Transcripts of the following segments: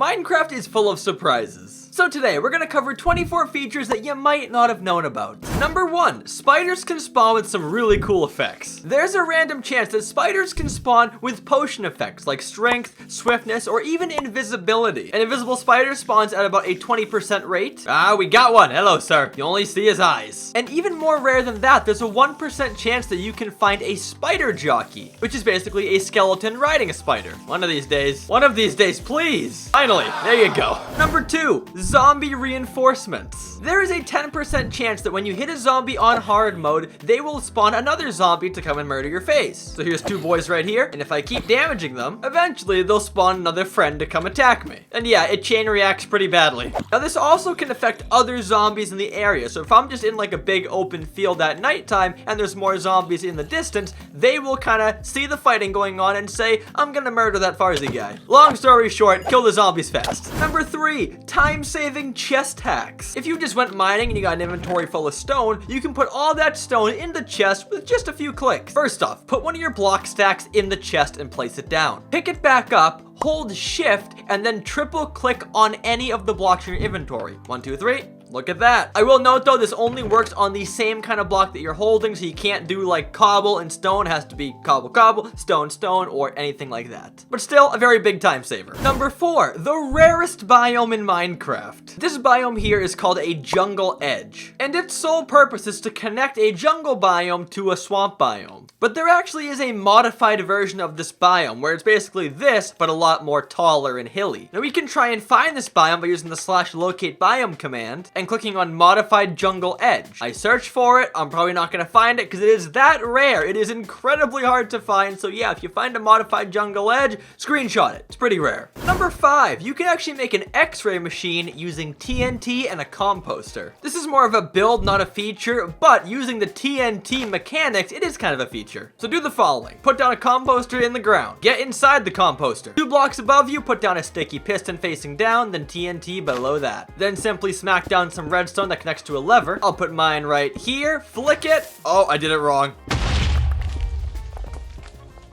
Minecraft is full of surprises. So today, we're gonna cover 24 features that you might not have known about. Number 1, spiders can spawn with some really cool effects. There's a random chance that spiders can spawn with potion effects like strength, swiftness, or even invisibility. An invisible spider spawns at about a 20% rate. Ah, we got one. Hello, sir. You only see his eyes. And even more rare than that, there's a 1% chance that you can find a spider jockey, which is basically a skeleton riding a spider. One of these days, please. Finally, there you go. Number 2, zombie reinforcements. There is a 10% chance that when you hit a zombie on hard mode, they will spawn another zombie to come and murder your face. So here's 2 boys right here, and if I keep damaging them, eventually they'll spawn another friend to come attack me. And yeah, it chain reacts pretty badly. Now this also can affect other zombies in the area, so if I'm just in like a big open field at nighttime and there's more zombies in the distance, they will kind of see the fighting going on and say, I'm gonna murder that Farzy guy. Long story short, kill the zombies fast. Number 3, time-saving chest hacks. If you just went mining and you got an inventory full of stone, you can put all that stone in the chest with just a few clicks. First off, put one of your block stacks in the chest and place it down. Pick it back up, hold shift, and then triple click on any of the blocks in your inventory. 1, 2, 3. Look at that. I will note though, this only works on the same kind of block that you're holding, so you can't do like cobble and stone. It has to be cobble, cobble, stone, stone, or anything like that. But still, a very big time saver. Number 4, the rarest biome in Minecraft. This biome here is called a jungle edge, and its sole purpose is to connect a jungle biome to a swamp biome. But there actually is a modified version of this biome, where it's basically this, but a lot more taller and hilly. Now we can try and find this biome by using the /locate biome command, and clicking on modified jungle edge. I search for it, I'm probably not gonna find it because it is that rare. It is incredibly hard to find, so yeah, if you find a modified jungle edge, screenshot it. It's pretty rare. Number 5, you can actually make an X-ray machine using TNT and a composter. This is more of a build, not a feature, but using the TNT mechanics, it is kind of a feature. So do the following. Put down a composter in the ground. Get inside the composter. 2 blocks above you, put down a sticky piston facing down, then TNT below that. Then simply smack down some redstone that connects to a lever. I'll put mine right here, flick it. Oh, I did it wrong.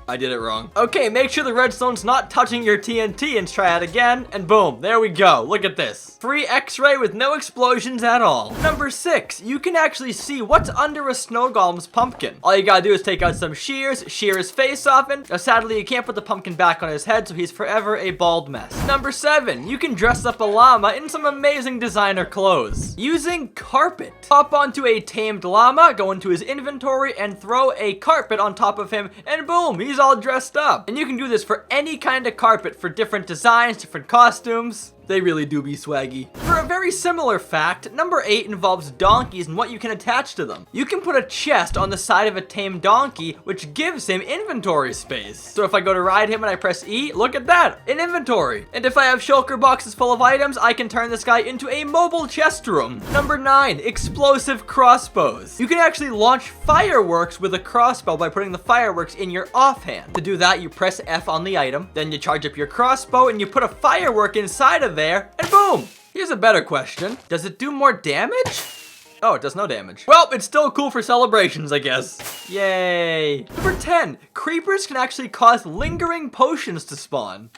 Okay, make sure the redstone's not touching your TNT and try it again, and boom, there we go. Look at this. Free X-ray with no explosions at all. Number 6, you can actually see what's under a snow golem's pumpkin. All you gotta do is take out some shears, shear his face off, and sadly you can't put the pumpkin back on his head, so he's forever a bald mess. Number 7, you can dress up a llama in some amazing designer clothes using carpet. Hop onto a tamed llama, go into his inventory, and throw a carpet on top of him, and boom, he's all dressed up. And you can do this for any kind of carpet for different designs, different costumes. They really do be swaggy. For a very similar fact, number 8 involves donkeys and what you can attach to them. You can put a chest on the side of a tame donkey, which gives him inventory space. So if I go to ride him and I press E, look at that, an inventory. And if I have shulker boxes full of items, I can turn this guy into a mobile chest room. Number 9, explosive crossbows. You can actually launch fireworks with a crossbow by putting the fireworks in your offhand. To do that, you press F on the item, then you charge up your crossbow and you put a firework inside of there, and boom! Here's a better question. Does it do more damage? Oh, it does no damage. Well, it's still cool for celebrations, I guess. Yay. Number 10, creepers can actually cause lingering potions to spawn.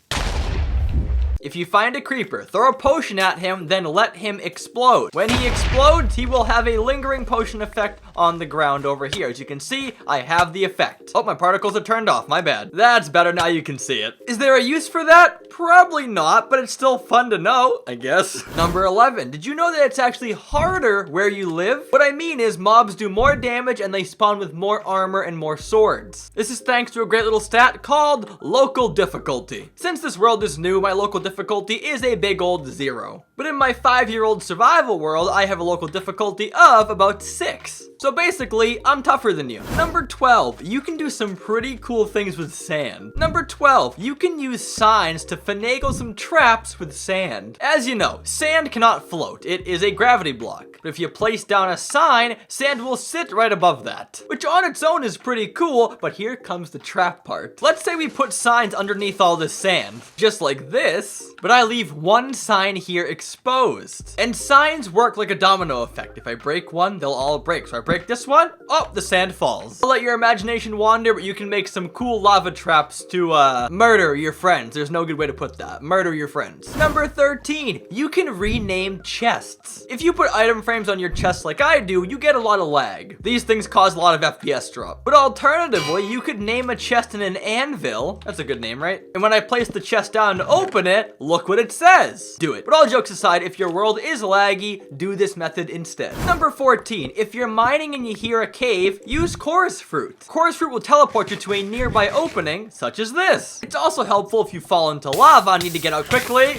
If you find a creeper, throw a potion at him, then let him explode. When he explodes, he will have a lingering potion effect on the ground over here. As you can see, I have the effect. Oh, my particles are turned off, my bad. That's better, now you can see it. Is there a use for that? Probably not, but it's still fun to know, I guess. Number 11, did you know that it's actually harder where you live? What I mean is mobs do more damage and they spawn with more armor and more swords. This is thanks to a great little stat called local difficulty. Since this world is new, my local difficulty is a big old 0. But in my 5-year-old survival world, I have a local difficulty of about 6. So basically, I'm tougher than you. Number 12, you can do some pretty cool things with sand. Number 12, you can use signs to finagle some traps with sand. As you know, sand cannot float. It is a gravity block. But if you place down a sign, sand will sit right above that, which on its own is pretty cool, but here comes the trap part. Let's say we put signs underneath all this sand, just like this. this. But I leave one sign here exposed. And signs work like a domino effect. If I break one, they'll all break. So I break this one, oh, the sand falls. I'll let your imagination wander, but you can make some cool lava traps to murder your friends. There's no good way to put that. Murder your friends. Number 13, you can rename chests. If you put item frames on your chest like I do, you get a lot of lag. These things cause a lot of FPS drop. But alternatively, you could name a chest in an anvil. That's a good name, right? And when I place the chest down to open it, look what it says. Do it. But all jokes aside, if your world is laggy, do this method instead. Number 14, if you're mining and you hear a cave, use chorus fruit. Chorus fruit will teleport you to a nearby opening, such as this. It's also helpful if you fall into lava and need to get out quickly.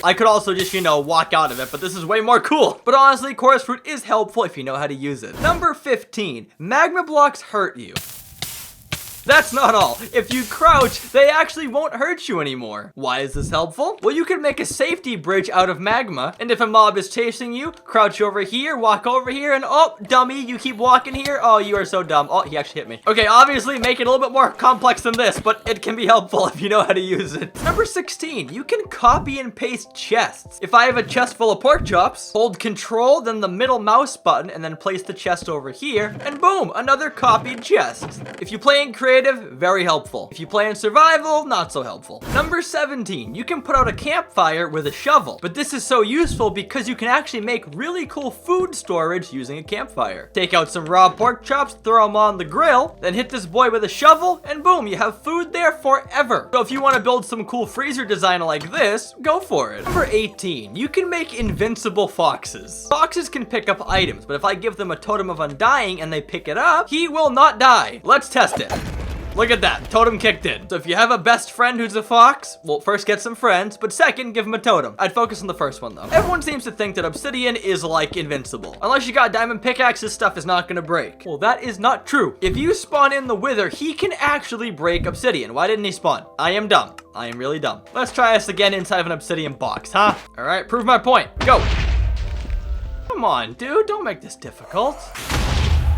I could also just, walk out of it, but this is way more cool. But honestly, chorus fruit is helpful if you know how to use it. Number 15, magma blocks hurt you. That's not all. If you crouch, they actually won't hurt you anymore. Why is this helpful? Well, you can make a safety bridge out of magma, and if a mob is chasing you, crouch over here, walk over here, and oh, dummy, you keep walking here. Oh, you are so dumb. Oh, he actually hit me. Okay, obviously, make it a little bit more complex than this, but it can be helpful if you know how to use it. Number 16, you can copy and paste chests. If I have a chest full of pork chops, hold Control, then the middle mouse button, and then place the chest over here, and boom, another copied chest. If you play in creative, very helpful. If you play in survival, not so helpful. Number 17, you can put out a campfire with a shovel. But this is so useful because you can actually make really cool food storage using a campfire. Take out some raw pork chops, throw them on the grill, then hit this boy with a shovel, and boom, you have food there forever. So if you want to build some cool freezer design like this, go for it. Number 18, you can make invincible foxes. Foxes can pick up items, but if I give them a totem of undying and they pick it up, he will not die. Let's test it. Look at that, totem kicked in. So if you have a best friend who's a fox, well, first get some friends, but second, give him a totem. I'd focus on the first one though. Everyone seems to think that obsidian is like invincible. Unless you got diamond pickaxe, this stuff is not gonna break. Well, that is not true. If you spawn in the wither, he can actually break obsidian. Why didn't he spawn? I am dumb. I am really dumb. Let's try this again inside of an obsidian box, huh? All right, prove my point. Go. Come on, dude, don't make this difficult.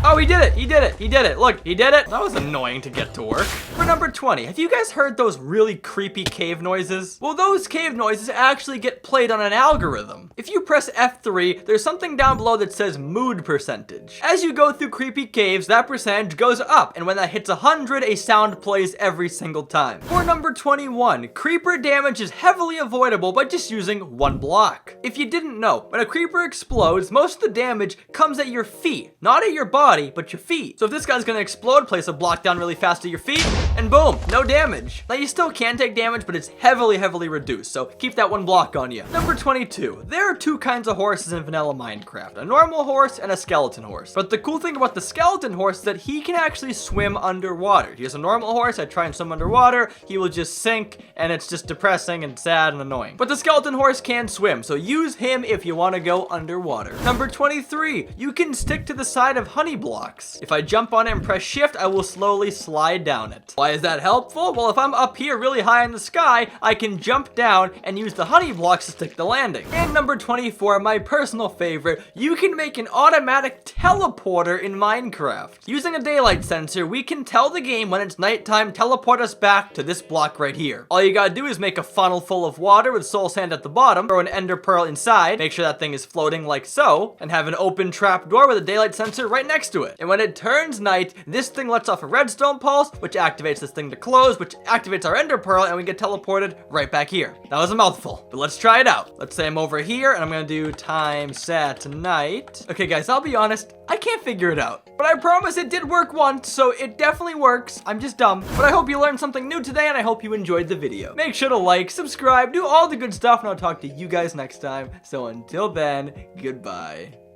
Oh, he did it. He did it. He did it. Look, he did it. That was annoying to get to work. For number 20, have you guys heard those really creepy cave noises? Well, those cave noises actually get played on an algorithm. If you press F3, there's something down below that says mood percentage. As you go through creepy caves, that percentage goes up, and when that hits 100, a sound plays every single time. For number 21, creeper damage is heavily avoidable by just using one block. If you didn't know, when a creeper explodes, most of the damage comes at your feet, not at your body, but your feet. So if this guy's gonna explode, place a block down really fast at your feet, and boom, no damage. Now you still can take damage, but it's heavily reduced, so keep that one block on you. Number 22, there are two kinds of horses in vanilla Minecraft, a normal horse and a skeleton horse. But the cool thing about the skeleton horse is that he can actually swim underwater. Here's a normal horse, I try and swim underwater, he will just sink, and it's just depressing and sad and annoying. But the skeleton horse can swim, so use him if you want to go underwater. Number 23, you can stick to the side of honey blocks. If I jump on it and press shift, I will slowly slide down it. Why is that helpful? Well, if I'm up here really high in the sky, I can jump down and use the honey blocks to stick the landing. And number 24, my personal favorite, you can make an automatic teleporter in Minecraft. Using a daylight sensor, we can tell the game when it's nighttime, teleport us back to this block right here. All you gotta do is make a funnel full of water with soul sand at the bottom, throw an ender pearl inside, make sure that thing is floating like so, and have an open trap door with a daylight sensor right next to it. And when it turns night, this thing lets off a redstone pulse, which activates this thing to close, which activates our ender pearl, and we get teleported right back here. That was a mouthful, but let's try it out. Let's say I'm over here, and I'm gonna do time set night. Okay, guys, I'll be honest, I can't figure it out. But I promise it did work once, so it definitely works. I'm just dumb. But I hope you learned something new today, and I hope you enjoyed the video. Make sure to like, subscribe, do all the good stuff, and I'll talk to you guys next time. So until then, goodbye.